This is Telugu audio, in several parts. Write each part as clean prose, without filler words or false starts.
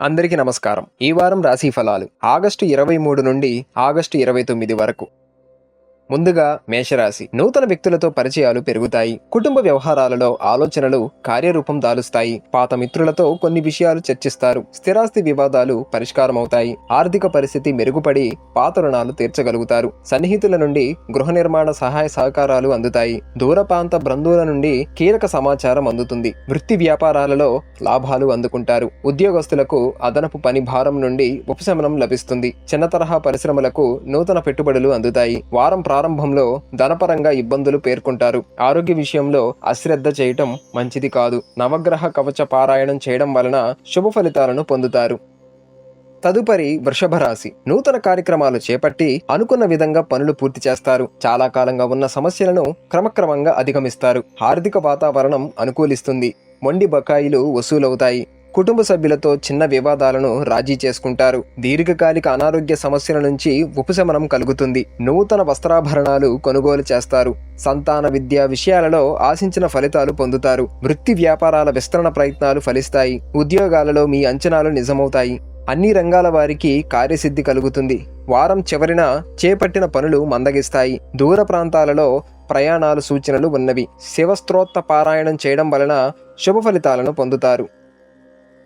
అందరికీ నమస్కారం. ఈ వారం రాశి ఫలాలు ఆగస్టు 23 నుండి ఆగస్టు 29 వరకు. ముందుగా మేషరాశి. నూతన వ్యక్తులతో పరిచయాలు పెరుగుతాయి. కుటుంబ వ్యవహారాలలో ఆలోచనలు కార్యరూపం దాలుస్తాయి. పాత మిత్రులతో కొన్ని విషయాలు చర్చిస్తారు. స్థిరాస్తి వివాదాలు పరిష్కారమవుతాయి. ఆర్థిక పరిస్థితి మెరుగుపడి పాత రుణాలు తీర్చగలుగుతారు. సన్నిహితుల నుండి గృహ నిర్మాణ సహాయ సహకారాలు అందుతాయి. దూర ప్రాంత బంధువుల నుండి కీలక సమాచారం అందుతుంది. వృత్తి వ్యాపారాలలో లాభాలు అందుకుంటారు. ఉద్యోగస్తులకు అదనపు పని భారం నుండి ఉపశమనం లభిస్తుంది. చిన్న తరహా పరిశ్రమలకు నూతన పెట్టుబడులు అందుతాయి. వారం ప్రారంభంలో ధనపరంగా ఇబ్బందులు పేర్కొంటారు. ఆరోగ్య విషయంలో అశ్రద్ధ చేయటం మంచిది కాదు. నవగ్రహ కవచ పారాయణం చేయడం వలన శుభ ఫలితాలను పొందుతారు. తదుపరి వృషభ రాశి. నూతన కార్యక్రమాలు చేపట్టి అనుకున్న విధంగా పనులు పూర్తి చేస్తారు. చాలా కాలంగా ఉన్న సమస్యలను క్రమక్రమంగా అధిగమిస్తారు. ఆర్థిక వాతావరణం అనుకూలిస్తుంది. మొండి బకాయిలు వసూలవుతాయి. కుటుంబ సభ్యులతో చిన్న వివాదాలను రాజీ చేసుకుంటారు. దీర్ఘకాలిక అనారోగ్య సమస్యల నుంచి ఉపశమనం కలుగుతుంది. నూతన వస్త్రాభరణాలు కొనుగోలు చేస్తారు. సంతాన విద్యా విషయాలలో ఆశించిన ఫలితాలు పొందుతారు. వృత్తి వ్యాపారాల విస్తరణ ప్రయత్నాలు ఫలిస్తాయి. ఉద్యోగాలలో మీ అంచనాలు నిజమవుతాయి. అన్ని రంగాల వారికి కార్యసిద్ధి కలుగుతుంది. వారం చివరిన చేపట్టిన పనులు మందగిస్తాయి. దూర ప్రాంతాలలో ప్రయాణాలు సూచనలు ఉన్నవి. శివస్తోత్ర పారాయణం చేయడం వలన శుభ ఫలితాలను పొందుతారు.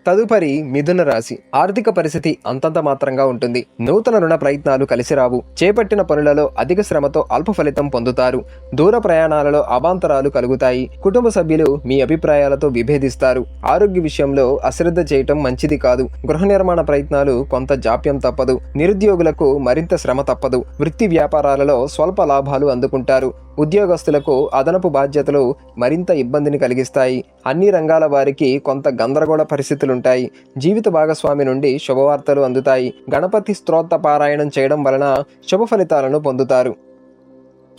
తదుపరి మిథున రాశి. ఆర్థిక పరిస్థితి అంతంత మాత్రంగా ఉంటుంది. నూతన రుణ ప్రయత్నాలు కలిసిరావు. చేపట్టిన పనులలో అధిక శ్రమతో అల్ప ఫలితం పొందుతారు. దూర ప్రయాణాలలో అవాంతరాలు కలుగుతాయి. కుటుంబ సభ్యులు మీ అభిప్రాయాలతో విభేదిస్తారు. ఆరోగ్య విషయంలో అశ్రద్ధ చేయటం మంచిది కాదు. గృహ నిర్మాణ ప్రయత్నాలు కొంత జాప్యం తప్పదు. నిరుద్యోగులకు మరింత శ్రమ తప్పదు. వృత్తి వ్యాపారాలలో స్వల్ప లాభాలు అందుకుంటారు. ఉద్యోగస్తులకు అదనపు బాధ్యతలు మరింత ఇబ్బందిని కలిగిస్తాయి. అన్ని రంగాల వారికి కొంత గందరగోళ పరిస్థితులుంటాయి. జీవిత భాగస్వామి నుండి శుభవార్తలు అందుతాయి. గణపతి స్తోత్ర పారాయణం చేయడం వలన శుభ ఫలితాలను పొందుతారు.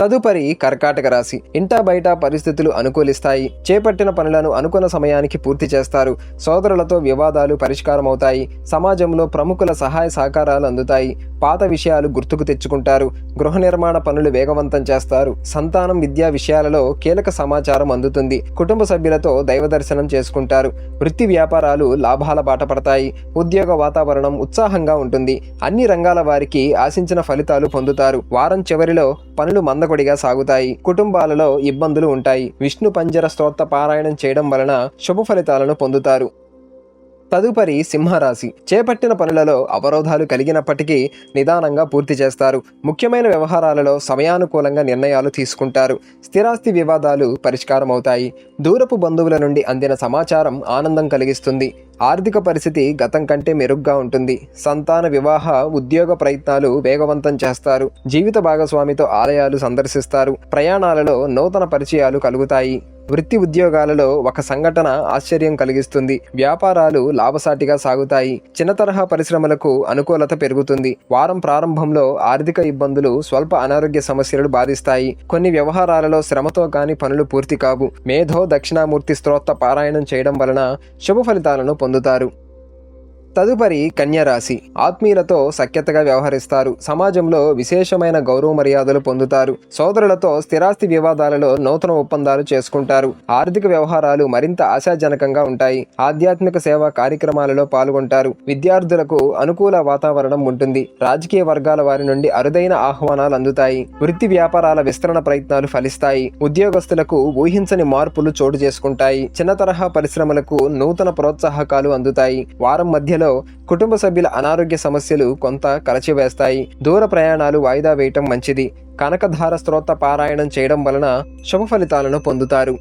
తదుపరి కర్కాటక రాశి. ఇంటా బయట పరిస్థితులు అనుకూలిస్తాయి. చేపట్టిన పనులను అనుకున్న సమయానికి పూర్తి చేస్తారు. సోదరులతో వివాదాలు పరిష్కారమవుతాయి. సమాజంలో ప్రముఖుల సహాయ సహకారాలు అందుతాయి. పాత విషయాలు గుర్తుకు తెచ్చుకుంటారు. గృహ నిర్మాణ పనులు వేగవంతం చేస్తారు. సంతానం విద్యా విషయాలలో కీలక సమాచారం అందుతుంది. కుటుంబ సభ్యులతో దైవ దర్శనం చేసుకుంటారు. వృత్తి వ్యాపారాలు లాభాల బాట పడతాయి. ఉద్యోగ వాతావరణం ఉత్సాహంగా ఉంటుంది. అన్ని రంగాల వారికి ఆశించిన ఫలితాలు పొందుతారు. వారం చివరిలో పనులు మందకొడిగా సాగుతాయి. కుటుంబాలలో ఇబ్బందులు ఉంటాయి. విష్ణు పంజర స్తోత్ర పారాయణం చేయడం వలన శుభ ఫలితాలను పొందుతారు. తదుపరి సింహరాశి. చేపట్టిన పనులలో అవరోధాలు కలిగినప్పటికీ నిదానంగా పూర్తి చేస్తారు. ముఖ్యమైన వ్యవహారాలలో సమయానుకూలంగా నిర్ణయాలు తీసుకుంటారు. స్థిరాస్తి వివాదాలు పరిష్కారమవుతాయి. దూరపు బంధువుల నుండి అందిన సమాచారం ఆనందం కలిగిస్తుంది. ఆర్థిక పరిస్థితి గతం కంటే మెరుగ్గా ఉంటుంది. సంతాన వివాహ ఉద్యోగ ప్రయత్నాలు వేగవంతం చేస్తారు. జీవిత భాగస్వామితో ఆలయాలు సందర్శిస్తారు. ప్రయాణాలలో నూతన పరిచయాలు కలుగుతాయి. వృత్తి ఉద్యోగాలలో ఒక సంఘటన ఆశ్చర్యం కలిగిస్తుంది. వ్యాపారాలు లాభసాటిగా సాగుతాయి. చిన్న తరహా పరిశ్రమలకు అనుకూలత పెరుగుతుంది. వారం ప్రారంభంలో ఆర్థిక ఇబ్బందులు స్వల్ప అనారోగ్య సమస్యలు బాధిస్తాయి. కొన్ని వ్యవహారాలలో శ్రమతో కాని పనులు పూర్తి కావు. మేధో దక్షిణామూర్తి స్తోత్ర పారాయణం చేయడం వలన శుభ ఫలితాలను పొందుతారు. తదుపరి కన్యరాశి. ఆత్మీయులతో సఖ్యతగా వ్యవహరిస్తారు. సమాజంలో విశేషమైన గౌరవ మర్యాదలు పొందుతారు. సోదరులతో స్థిరాస్తి వివాదాలలో నూతన ఒప్పందాలు చేసుకుంటారు. ఆర్థిక వ్యవహారాలు మరింత ఆశాజనకంగా ఉంటాయి. ఆధ్యాత్మిక సేవా కార్యక్రమాలలో పాల్గొంటారు. విద్యార్థులకు అనుకూల వాతావరణం ఉంటుంది. రాజకీయ వర్గాల వారి నుండి అరుదైన ఆహ్వానాలు అందుతాయి. వృత్తి వ్యాపారాల విస్తరణ ప్రయత్నాలు ఫలిస్తాయి. ఉద్యోగస్తులకు ఊహించని మార్పులు చోటు చేసుకుంటాయి. చిన్న తరహా పరిశ్రమలకు నూతన ప్రోత్సాహకాలు అందుతాయి. వారం మధ్య కుటుంబ సభ్యుల అనారోగ్య సమస్యలు కొంత కలచివేస్తాయి. దూర ప్రయాణాలు వాయిదా వేయటం మంచిది. కనకధార స్తోత్ర పారాయణం చేయడం వలన శుభ ఫలితాలను పొందుతారు.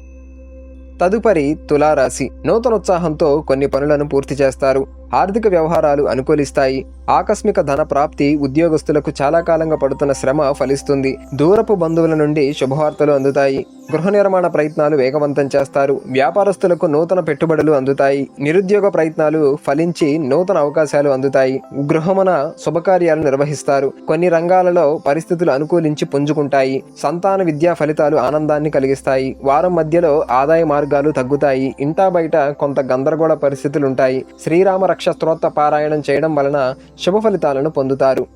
తదుపరి తులారాశి. నూతనోత్సాహంతో కొన్ని పనులను పూర్తి చేస్తారు. ఆర్థిక వ్యవహారాలు అనుకూలిస్తాయి. ఆకస్మిక ధన ప్రాప్తి. ఉద్యోగస్తులకు చాలా కాలంగా పడుతున్న శ్రమ ఫలిస్తుంది. దూరపు బంధువుల నుండి శుభవార్తలు అందుతాయి. గృహ నిర్మాణ ప్రయత్నాలు వేగవంతం చేస్తారు. వ్యాపారస్తులకు నూతన పెట్టుబడులు అందుతాయి. నిరుద్యోగ ప్రయత్నాలు ఫలించి నూతన అవకాశాలు అందుతాయి. గృహమున శుభకార్యాలు నిర్వహిస్తారు. కొన్ని రంగాలలో పరిస్థితులు అనుకూలించి పుంజుకుంటాయి. సంతాన విద్యా ఫలితాలు ఆనందాన్ని కలిగిస్తాయి. వారం మధ్యలో ఆదాయ మార్గాలు తగ్గుతాయి. ఇంటా బయట కొంత గందరగోళ పరిస్థితులుంటాయి. శ్రీరామ రక్ష స్తోత్ర పారాయణం చేయడం వలన శుభ ఫలితాలను పొందుతారు.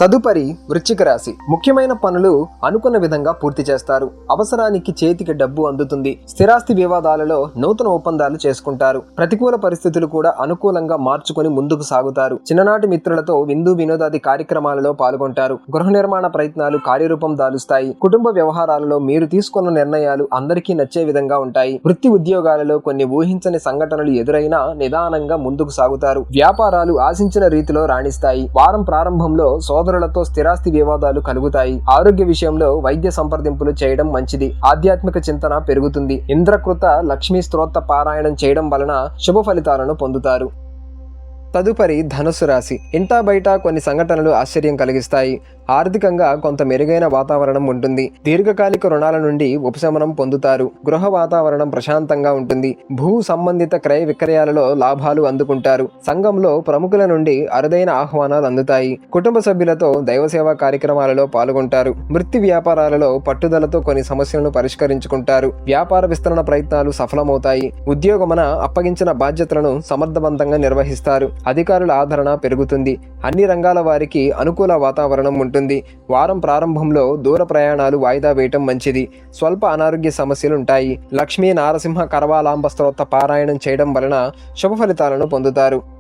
తదుపరి వృశ్చిక రాశి. ముఖ్యమైన పనులు అనుకున్న విధంగా పూర్తి చేస్తారు. అవసరానికి చేతికి డబ్బు అందుతుంది. స్థిరాస్తి వివాదాలలో నూతన ఒప్పందాలు చేసుకుంటారు. ప్రతికూల పరిస్థితులు కూడా అనుకూలంగా మార్చుకుని ముందుకు సాగుతారు. చిన్ననాటి మిత్రులతో విందు వినోదాది కార్యక్రమాలలో పాల్గొంటారు. గృహ నిర్మాణ ప్రయత్నాలు కార్యరూపం దాలుస్తాయి. కుటుంబ వ్యవహారాలలో మీరు తీసుకున్న నిర్ణయాలు అందరికీ నచ్చే విధంగా ఉంటాయి. వృత్తి ఉద్యోగాలలో కొన్ని ఊహించని సంఘటనలు ఎదురైనా నిదానంగా ముందుకు సాగుతారు. వ్యాపారాలు ఆశించిన రీతిలో రాణిస్తాయి. వారం ప్రారంభంలో సోదరులతో స్థిరాస్తి వివాదాలు కలుగుతాయి. ఆరోగ్య విషయంలో వైద్య సంప్రదింపులు చేయడం మంచిది. ఆధ్యాత్మిక చింతన పెరుగుతుంది. ఇంద్రకృత లక్ష్మీ స్తోత్ర పారాయణం చేయడం వలన శుభ ఫలితాలను పొందుతారు. తదుపరి ధనుస్సు రాశి. ఇంటా బయట కొన్ని సంఘటనలు ఆశ్చర్యం కలిగిస్తాయి. ఆర్థికంగా కొంత మెరుగైన వాతావరణం ఉంటుంది. దీర్ఘకాలిక రుణాల నుండి ఉపశమనం పొందుతారు. గృహ వాతావరణం ప్రశాంతంగా ఉంటుంది. భూ సంబంధిత క్రయ విక్రయాలలో లాభాలు అందుకుంటారు. సంఘంలో ప్రముఖుల నుండి అరుదైన ఆహ్వానాలు అందుతాయి. కుటుంబ సభ్యులతో దైవసేవా కార్యక్రమాలలో పాల్గొంటారు. వృత్తి వ్యాపారాలలో పట్టుదలతో కొన్ని సమస్యలను పరిష్కరించుకుంటారు. వ్యాపార విస్తరణ ప్రయత్నాలు సఫలమవుతాయి. ఉద్యోగమున అప్పగించిన బాధ్యతలను సమర్థవంతంగా నిర్వహిస్తారు. అధికారుల ఆదరణ పెరుగుతుంది. అన్ని రంగాల వారికి అనుకూల వాతావరణం ఉంటుంది. వారం ప్రారంభంలో దూర ప్రయాణాలు వాయిదా వేయటం మంచిది. స్వల్ప అనారోగ్య సమస్యలుంటాయి. లక్ష్మీ నారసింహ కరవాలాంబ స్తోత్ర పారాయణం చేయడం వలన శుభ ఫలితాలను పొందుతారు.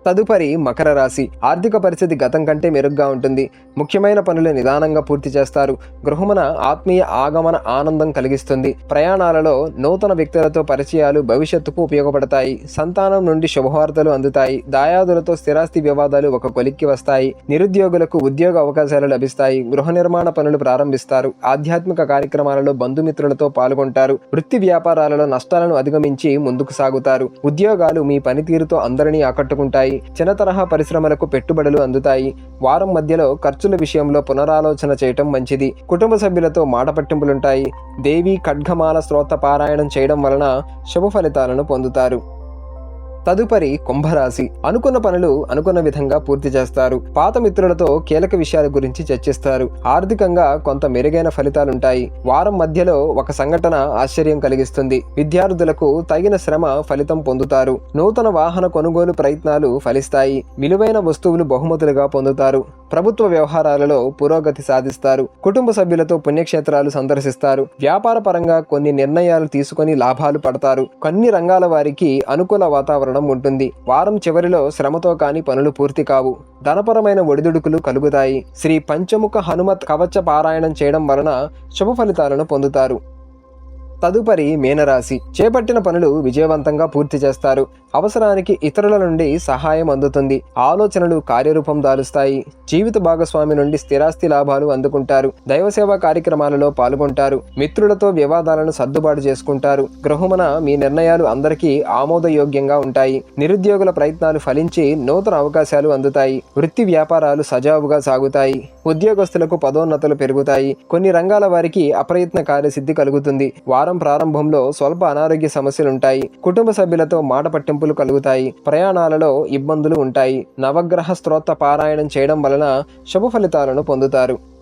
తదుపరి మకర రాశి. ఆర్థిక పరిస్థితి గతం కంటే మెరుగ్గా ఉంటుంది. ముఖ్యమైన పనులు నిదానంగా పూర్తి చేస్తారు. గృహమున ఆత్మీయ ఆగమన ఆనందం కలిగిస్తుంది. ప్రయాణాలలో నూతన వ్యక్తులతో పరిచయాలు భవిష్యత్తుకు ఉపయోగపడతాయి. సంతానం నుండి శుభవార్తలు అందుతాయి. దాయాదులతో స్థిరాస్తి వివాదాలు ఒక కొలిక్కి వస్తాయి. నిరుద్యోగులకు ఉద్యోగ అవకాశాలు లభిస్తాయి. గృహ నిర్మాణ పనులు ప్రారంభిస్తారు. ఆధ్యాత్మిక కార్యక్రమాలలో బంధుమిత్రులతో పాల్గొంటారు. వృత్తి వ్యాపారాలలో నష్టాలను అధిగమించి ముందుకు సాగుతారు. ఉద్యోగాలు మీ పనితీరుతో అందరినీ ఆకట్టుకుంటాయి. చిన్న తరహా పరిశ్రమలకు పెట్టుబడులు అందుతాయి. వారం మధ్యలో ఖర్చుల విషయంలో పునరాలోచన చేయటం మంచిది. కుటుంబ సభ్యులతో మాట పట్టింపులుంటాయి. దేవి ఖడ్గమాల స్తోత్ర పారాయణం చేయడం వలన శుభ ఫలితాలను పొందుతారు. తదుపరి కుంభరాశి. అనుకున్న పనులు అనుకున్న విధంగా పూర్తి చేస్తారు. పాత మిత్రులతో కీలక విషయాల గురించి చర్చిస్తారు. ఆర్థికంగా కొంత మెరుగైన ఫలితాలుంటాయి. వారం మధ్యలో ఒక సంఘటన ఆశ్చర్యం కలిగిస్తుంది. విద్యార్థులకు తగిన శ్రమ ఫలితం పొందుతారు. నూతన వాహన కొనుగోలు ప్రయత్నాలు ఫలిస్తాయి. విలువైన వస్తువులు బహుమతులుగా పొందుతారు. ప్రభుత్వ వ్యవహారాలలో పురోగతి సాధిస్తారు. కుటుంబ సభ్యులతో పుణ్యక్షేత్రాలు సందర్శిస్తారు. వ్యాపార పరంగా కొన్ని నిర్ణయాలు తీసుకొని లాభాలు పడతారు. కొన్ని రంగాల వారికి అనుకూల వాతావరణం ఉంటుంది. వారం చివరిలో శ్రమతో కాని పనులు పూర్తి కావు. ధనపరమైన ఒడిదుడుకులు కలుగుతాయి. శ్రీ పంచముఖ హనుమత్ కవచ పారాయణం చేయడం వలన శుభ ఫలితాలను పొందుతారు. తదుపరి మీనరాశి. చేపట్టిన పనులు విజయవంతంగా పూర్తి చేస్తారు. అవసరానికి ఇతరుల నుండి సహాయం అందుతుంది. ఆలోచనలు కార్యరూపం దాలుస్తాయి. జీవిత భాగస్వామి నుండి స్థిరాస్తి లాభాలు అందుకుంటారు. దైవసేవా కార్యక్రమాలలో పాల్గొంటారు. మిత్రులతో వివాదాలను సర్దుబాటు చేసుకుంటారు. గృహమున మీ నిర్ణయాలు అందరికీ ఆమోదయోగ్యంగా ఉంటాయి. నిరుద్యోగుల ప్రయత్నాలు ఫలించి నూతన అవకాశాలు అందుతాయి. వృత్తి వ్యాపారాలు సజావుగా సాగుతాయి. ఉద్యోగస్తులకు పదోన్నతులు పెరుగుతాయి. కొన్ని రంగాల వారికి అప్రయత్న కార్యసిద్ధి కలుగుతుంది. వారం ప్రారంభంలో స్వల్ప అనారోగ్య సమస్యలుంటాయి. కుటుంబ సభ్యులతో మాట పట్టింపులు కలుగుతాయి. ప్రయాణాలలో ఇబ్బందులు ఉంటాయి. నవగ్రహ స్తోత్ర పారాయణం చేయడం వలన శుభ ఫలితాలను పొందుతారు.